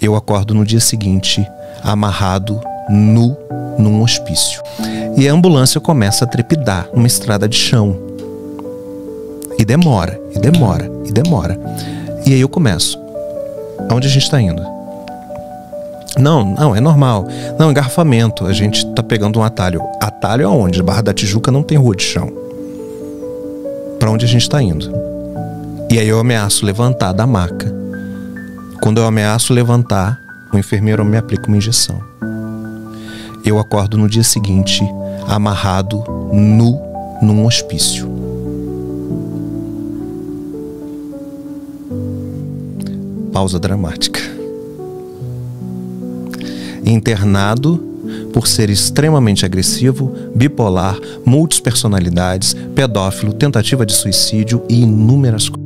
Eu acordo no dia seguinte, amarrado, nu, num hospício. E a ambulância começa a trepidar numa estrada de chão. E demora, e demora, e demora. E aí eu começo. Aonde a gente está indo? Não, é normal. Não, engarrafamento. A gente tá pegando um atalho. Atalho aonde? Barra da Tijuca não tem rua de chão. Para onde a gente tá indo? E aí eu ameaço levantar da maca. Quando eu ameaço levantar, o enfermeiro me aplica uma injeção. Eu acordo no dia seguinte, amarrado, nu, num hospício. Pausa dramática. Internado por ser extremamente agressivo, bipolar, multipersonalidades, pedófilo, tentativa de suicídio e inúmeras coisas.